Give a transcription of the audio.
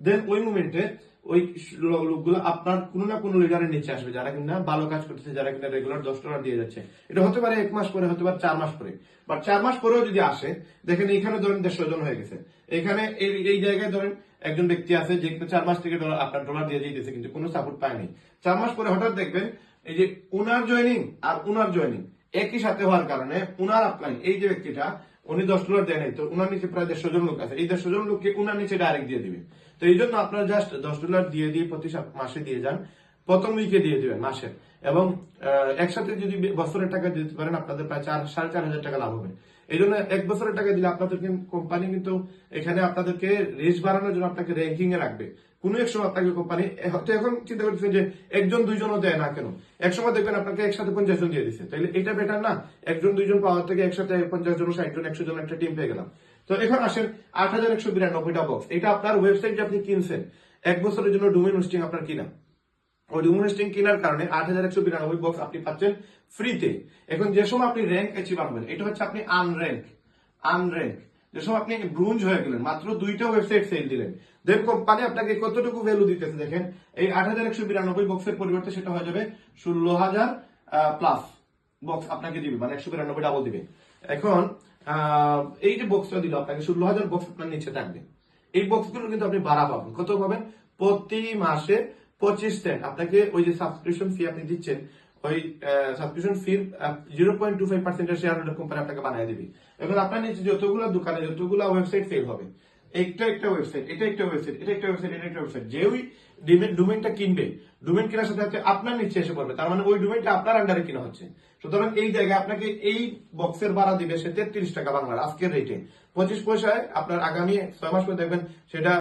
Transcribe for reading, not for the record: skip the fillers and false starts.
দেন ওই মুভমেন্টে ওই লোকগুলো আপনার কোনো না কোনো লিডারের নিচে আসবে, যারা কিনা ভালো কাজ করতেছে, যারা কিনা রেগুলার $10 দিয়ে যাচ্ছে। এটা হতে পারে 1 মাস পরে, হতে পারে 4 মাস পরে, বাট 4 মাস পরেও যদি আসে, দেখেন এখানে ধরেন 150 জন হয়ে গেছে। এখানে এই জায়গায় ধরেন একজন ব্যক্তি আছে যে 4 মাস থেকে আপনার ডলার দিয়ে দিতেছে, কিন্তু কোনো সাপোর্ট পায়নি। 4 মাস পরে হঠাৎ দেখবেন এই যে উনার জয়নিং আর উনার জয়নিং একই সাথে হওয়ার কারণে উনার আপলাইন, এই যে ব্যক্তিটা উনি $10 দেয় নাই, তো উনার নিচে প্রায় 150 জন লোক আছে, এই 150 জন লোককে উনার নিচে ডাইরেক্ট দিয়ে দিবে। তো এই জন্য আপনারা জাস্ট $10 দিয়ে প্রতি মাসে দিয়ে যান, প্রথম উইকে দিয়ে দিবেন মাসের, এবং একসাথে যদি বছরের টাকা দিতে পারেন আপনাদের প্রায় 4,500 টাকা লাভ হবে। এই জন্য 1 বছরের টাকা দিলে আপনাদের কোম্পানি কিন্তু এখানে আপনাদেরকে রেস বাড়ানোর জন্য আপনাকে র্যাঙ্কিং এ রাখবে। কোন এক সময় আপনাকে কোম্পানি হয়তো এখন চিন্তা করতেছেন যে 1 2 দেয় না কেন, এক সময় দেখবেন আপনাকে একসাথে 50 জন দিয়ে দিচ্ছে, তাহলে এটা বেটার না? 1 2 পাওয়ার থেকে একসাথে 50 জন 60 জন 100 জন একটা টিম পেয়ে গেলাম। তো এখন আসেন 8,192টা বক্স, এটা আপনার ওয়েবসাইট যে আপনি কিনছেন 1 বছরের জন্য ডোমেইন হোস্টিং আপনার কিনা, ওই ডোমেইন হোস্টিং কেনার কারণে 8,192 বক্স আপনি পাচ্ছেন ফ্রিতে। এখন যে সময় আপনি র্যাঙ্ক অ্যাচিভ আনবেন, এটা হচ্ছে আপনি আনর্যাঙ্ক, যে সময় আপনি ব্রোঞ্জ হয়ে গেলেন, মাত্র 2টা ওয়েবসাইট সেল দিলেন, দেন কোম্পানি আপনাকে কতটুকু ভ্যালু দিতেছে দেখেন। এই 8,192 বক্সের পরিবর্তে সেটা হয়ে যাবে 16,000 প্লাস বক্স আপনাকে দিবে, মানে 192 ডাবল দিবে। এখন এই যে বক্সটা দিল আপনাকে 16,000 বক্স আপনার নিচে থাকবে। এই বক্সগুলো কিন্তু আপনি ভাড়া পাবেন, কত পাবেন? প্রতি মাসে 25 সেন্ট আপনাকে ওই যে সাবস্ক্রিপশন ফি আপনি দিচ্ছেন, ওই সাবস্ক্রিপশন ফি 0.25% শেয়ার হোল্ডার কোম্পানি আপনাকে বানিয়ে দিবে। এখন আপনার নিচে যতগুলো দোকানে যতগুলো ওয়েবসাইট ফেল হবে, একটা ওয়েবসাইট, এটা একটা ওয়েবসাইট, এটা একটা ওয়েবসাইট, এটা একটা ওয়েবসাইট, যে ওই ডোমেইনটা কিনবে, ডোমেইন কেনার সাথে সাথে আপনার নিচে এসে পড়বে, তার মানে ওই ডোমেইনটা আপনার আন্ডারে কিনা হচ্ছে। সুতরাং এই জায়গায় আপনাকে এই বক্সের ভাড়া দিবে সে 33 টাকা বাংলার আজকের রেটে, 25 পয়সায় আপনার আগামী 6 মাস পরে দেখবেন সেটা